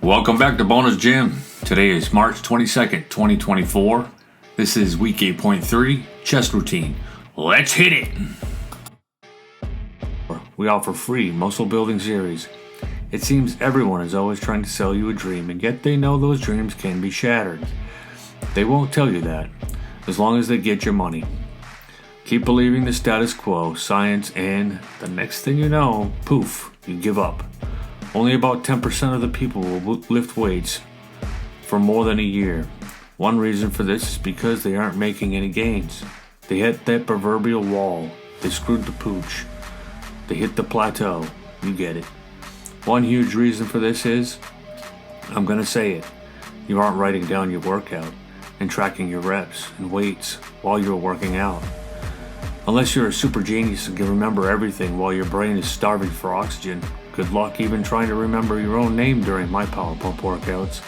Welcome back to Bonus Gym. Today is March 22nd, 2024. This is week 8.3, chest routine. Let's hit it! We offer free muscle building series. It seems everyone is always trying to sell you a dream, and yet they know those dreams can be shattered. They won't tell you that, as long as they get your money. Keep believing the status quo, science, and the next thing you know, poof, you give up. Only about 10% of the people will lift weights for more than a year. One reason for this is because they aren't making any gains. They hit that proverbial wall. They screwed the pooch. They hit the plateau. You get it. One huge reason for this is, I'm gonna say it, you aren't writing down your workout and tracking your reps and weights while you're working out. Unless you're a super genius and can remember everything while your brain is starving for oxygen, good luck even trying to remember your own name during my power pump workouts.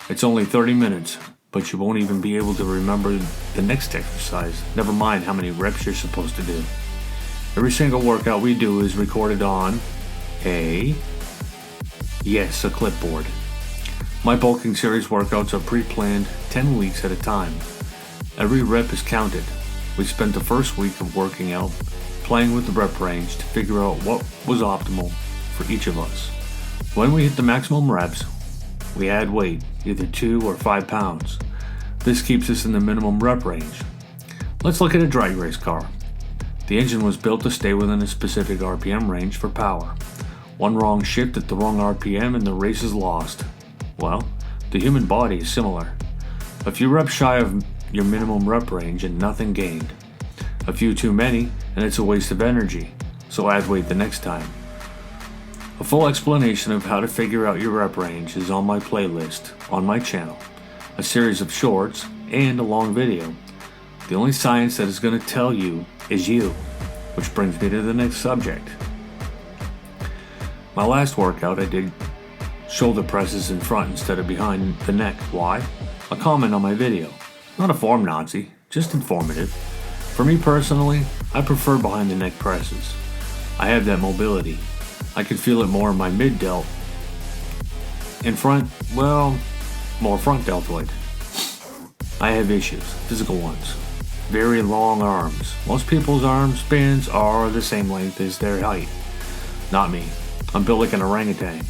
It's only 30 minutes, but you won't even be able to remember the next exercise, never mind how many reps you're supposed to do. Every single workout we do is recorded on a clipboard. My bulking series workouts are pre-planned 10 weeks at a time. Every rep is counted. We spent the first week of working out playing with the rep range to figure out what was optimal for each of us. When we hit the maximum reps, we add weight, either 2 or 5 pounds. This keeps us in the minimum rep range. Let's look at a drag race car. The engine was built to stay within a specific RPM range for power. One wrong shift at the wrong RPM and the race is lost. Well, the human body is similar. A few reps shy of your minimum rep range and nothing gained. A few too many and it's a waste of energy, so add weight the next time. A full explanation of how to figure out your rep range is on my playlist on my channel, a series of shorts and a long video. The only science that is going to tell you is you, which brings me to the next subject. My last workout I did shoulder presses in front instead of behind the neck. Why? A comment on my video. Not a form Nazi, just informative. For me personally, I prefer behind the neck presses. I have that mobility. I can feel it more in my mid delt. In front, well, more front deltoid. I have issues, physical ones. Very long arms. Most people's arm spans are the same length as their height. Not me. I'm built like an orangutan.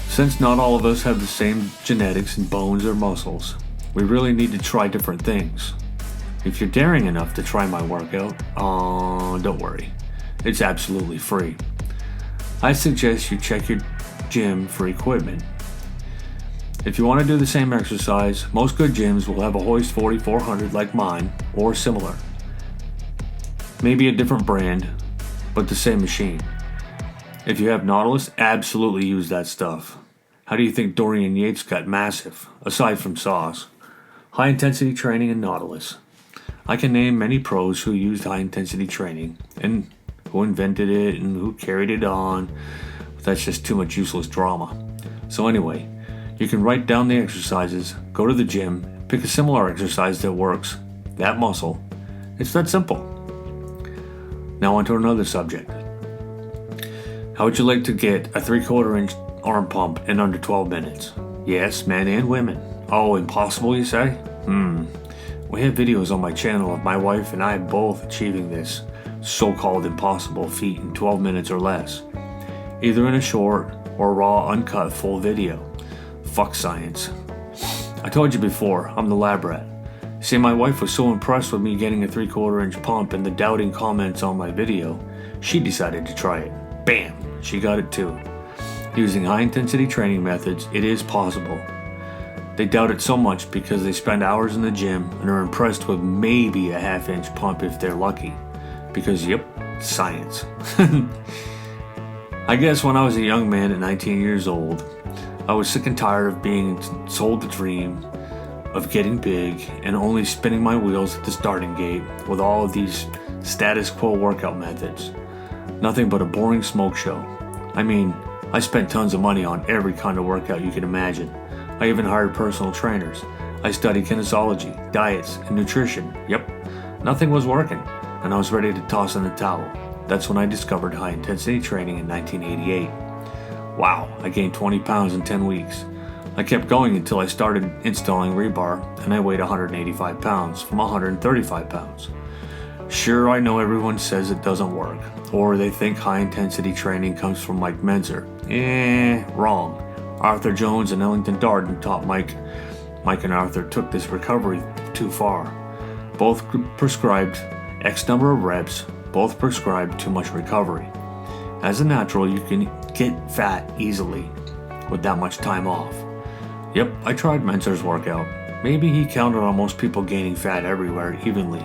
Since not all of us have the same genetics and bones or muscles, we really need to try different things. If you're daring enough to try my workout, don't worry. It's absolutely free. I suggest you check your gym for equipment. If you want to do the same exercise, most good gyms will have a Hoist 4400 like mine or similar. Maybe a different brand, but the same machine. If you have Nautilus, absolutely use that stuff. How do you think Dorian Yates got massive, aside from Sauce? High intensity training and Nautilus. I can name many pros who used high intensity training and who invented it and who carried it on, but that's just too much useless drama. So anyway, you can write down the exercises, go to the gym, pick a similar exercise that works, that muscle. It's that simple. Now on to another subject. How would you like to get a 3/4 inch arm pump in under 12 minutes? Yes, men and women. Oh, impossible you say? We have videos on my channel of my wife and I both achieving this so-called impossible feat in 12 minutes or less. Either in a short or raw uncut full video. Fuck science. I told you before, I'm the lab rat. See, my wife was so impressed with me getting a 3/4 inch pump and the doubting comments on my video, she decided to try it. Bam! She got it too. Using high intensity training methods, it is possible. They doubt it so much because they spend hours in the gym and are impressed with maybe a 1/2 inch pump if they're lucky. Because yep, science. I guess when I was a young man at 19 years old, I was sick and tired of being sold the dream of getting big and only spinning my wheels at the starting gate with all of these status quo workout methods. Nothing but a boring smoke show. I mean, I spent tons of money on every kind of workout you can imagine. I even hired personal trainers. I studied kinesiology, diets, and nutrition. Yep, nothing was working, and I was ready to toss in the towel. That's when I discovered high intensity training in 1988. Wow, I gained 20 pounds in 10 weeks. I kept going until I started installing rebar, and I weighed 185 pounds from 135 pounds. Sure, I know everyone says it doesn't work, or they think high-intensity training comes from Mike Menzer. Wrong. Arthur Jones and Ellington Darden taught Mike. Mike and Arthur took this recovery too far. Both prescribed X number of reps, both prescribed too much recovery. As a natural, you can get fat easily with that much time off. Yep, I tried Menzer's workout. Maybe he counted on most people gaining fat everywhere evenly,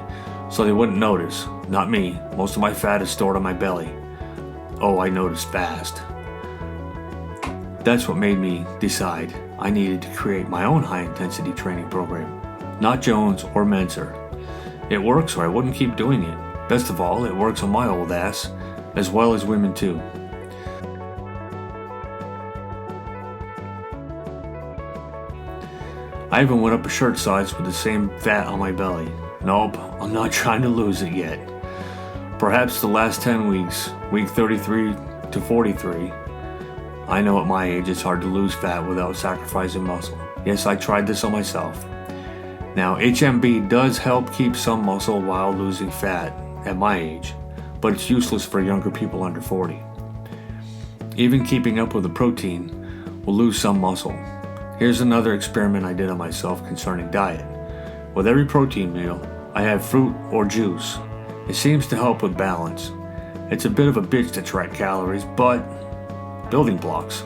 so they wouldn't notice. Not me. Most of my fat is stored on my belly. Oh, I noticed fast. That's what made me decide I needed to create my own high-intensity training program. Not Jones or Menzer. It works or I wouldn't keep doing it. Best of all, it works on my old ass, as well as women too. I even went up a shirt size with the same fat on my belly. Nope, I'm not trying to lose it yet. Perhaps the last 10 weeks, week 33 to 43. I know at my age it's hard to lose fat without sacrificing muscle. Yes, I tried this on myself. Now, HMB does help keep some muscle while losing fat at my age, but it's useless for younger people under 40. Even keeping up with the protein will lose some muscle. Here's another experiment I did on myself concerning diet. With every protein meal, I have fruit or juice. It seems to help with balance. It's a bit of a bitch to track calories, but building blocks.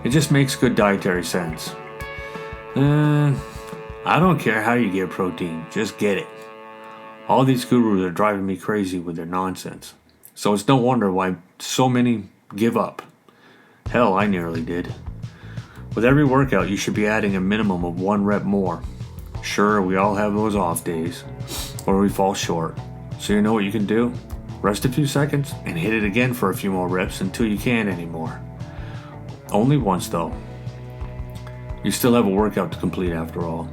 It just makes good dietary sense. I don't care how you get protein, just get it. All these gurus are driving me crazy with their nonsense. So it's no wonder why so many give up. Hell, I nearly did. With every workout, you should be adding a minimum of 1 rep more. Sure, we all have those off days, or we fall short. So you know what you can do? Rest a few seconds and hit it again for a few more reps until you can't anymore. Only once though. You still have a workout to complete after all.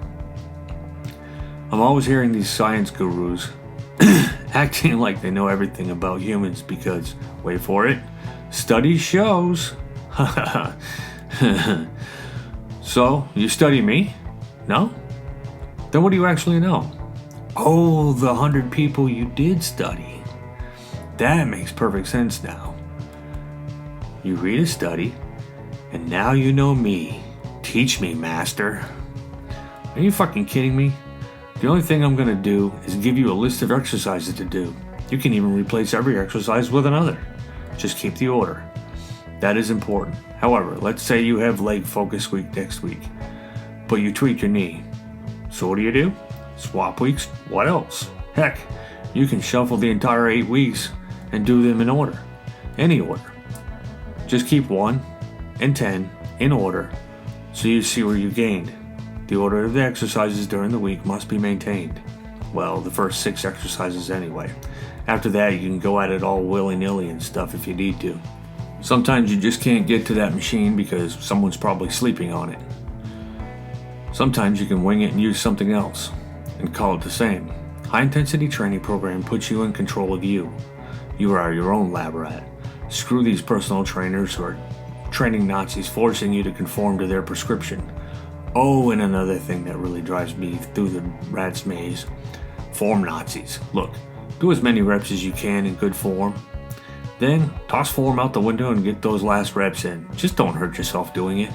I'm always hearing these science gurus acting like they know everything about humans because, wait for it, study shows. So, you study me? No? Then what do you actually know? Oh, the 100 people you did study. That makes perfect sense now. You read a study, and now you know me. Teach me, master. Are you fucking kidding me? The only thing I'm gonna do is give you a list of exercises to do. You can even replace every exercise with another. Just keep the order. That is important. However, let's say you have leg focus week next week, but you tweak your knee. So what do? Swap weeks? What else? Heck, you can shuffle the entire 8 weeks and do them in order. Any order. Just keep 1 and 10 in order so you see where you gained. The order of the exercises during the week must be maintained. Well, the first 6 exercises anyway. After that, you can go at it all willy-nilly and stuff if you need to. Sometimes you just can't get to that machine because someone's probably sleeping on it. Sometimes you can wing it and use something else and call it the same. High-intensity training program puts you in control of you. You are your own lab rat. Screw these personal trainers who are training Nazis forcing you to conform to their prescription. Oh, and another thing that really drives me through the rat's maze. Form Nazis. Look, do as many reps as you can in good form. Then, toss form out the window and get those last reps in. Just don't hurt yourself doing it.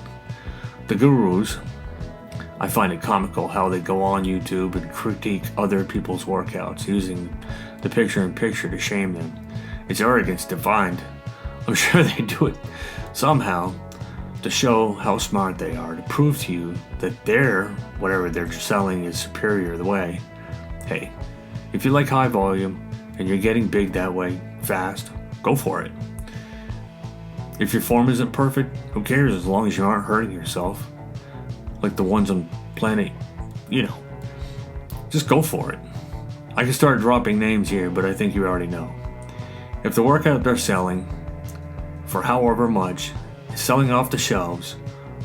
The gurus, I find it comical how they go on YouTube and critique other people's workouts using the picture-in-picture to shame them. It's arrogance defined. I'm sure they do it somehow to show how smart they are, to prove to you that whatever they're selling is superior the way. Hey, if you like high volume and you're getting big that way, fast, go for it. If your form isn't perfect, who cares as long as you aren't hurting yourself? Like the ones on planet, just go for it. I can start dropping names here, but I think you already know. If the workout they're selling, for however much, is selling off the shelves,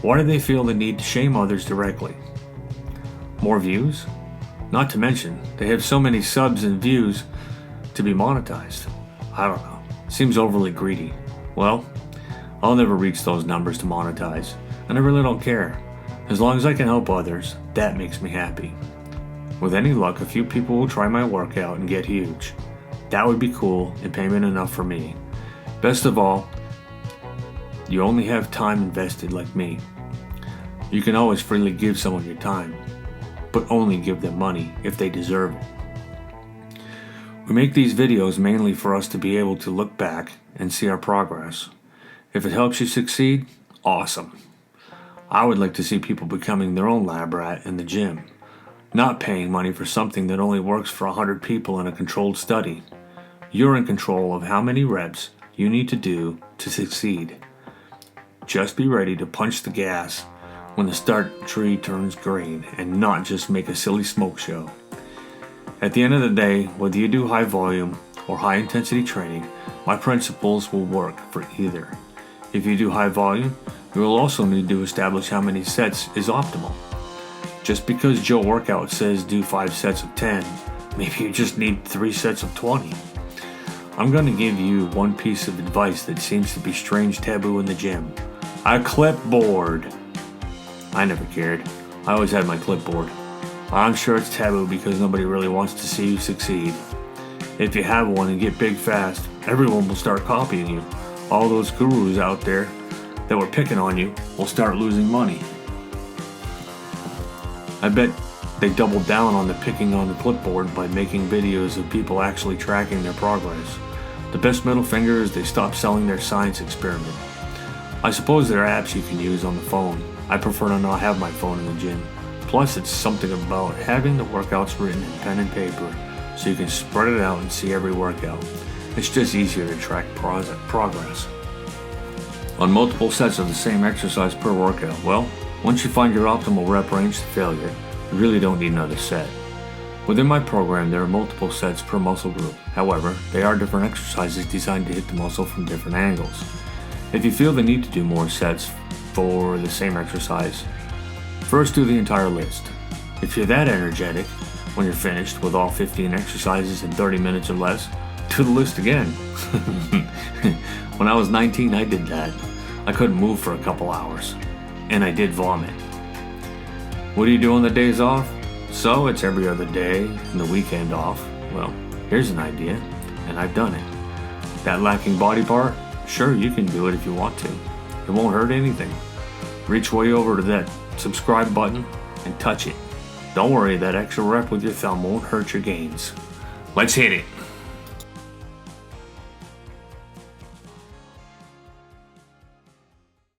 why do they feel the need to shame others directly? More views? Not to mention, they have so many subs and views to be monetized. I don't know. Seems overly greedy. Well, I'll never reach those numbers to monetize, and I really don't care. As long as I can help others, that makes me happy. With any luck, a few people will try my workout and get huge. That would be cool and payment enough for me. Best of all, you only have time invested like me. You can always freely give someone your time, but only give them money if they deserve it. We make these videos mainly for us to be able to look back and see our progress. If it helps you succeed, awesome. I would like to see people becoming their own lab rat in the gym, not paying money for something that only works for 100 people in a controlled study. You're in control of how many reps you need to do to succeed. Just be ready to punch the gas when the start tree turns green and not just make a silly smoke show. At the end of the day, whether you do high volume or high intensity training, my principles will work for either. If you do high volume, you will also need to establish how many sets is optimal. Just because Joe Workout says do 5 sets of 10, maybe you just need 3 sets of 20. I'm going to give you one piece of advice that seems to be strange taboo in the gym. A clipboard. I never cared. I always had my clipboard. I'm sure it's taboo because nobody really wants to see you succeed. If you have one and get big fast, everyone will start copying you. All those gurus out there that were picking on you will start losing money. I bet they doubled down on the picking on the clipboard by making videos of people actually tracking their progress. The best middle finger is they stopped selling their science experiment. I suppose there are apps you can use on the phone. I prefer to not have my phone in the gym. Plus, it's something about having the workouts written in pen and paper so you can spread it out and see every workout. It's just easier to track progress. On multiple sets of the same exercise per workout, well, once you find your optimal rep range to failure, you really don't need another set. Within my program, there are multiple sets per muscle group. However, they are different exercises designed to hit the muscle from different angles. If you feel the need to do more sets for the same exercise, first do the entire list. If you're that energetic, when you're finished with all 15 exercises in 30 minutes or less, do the list again. When I was 19, I did that. I couldn't move for a couple hours, and I did vomit. What do you do on the days off? So it's every other day and the weekend off. Well, here's an idea, and I've done it. That lacking body part? Sure, you can do it if you want to. It won't hurt anything. Reach way over to that subscribe button and touch it. Don't worry, that extra rep with your thumb won't hurt your gains. Let's hit it.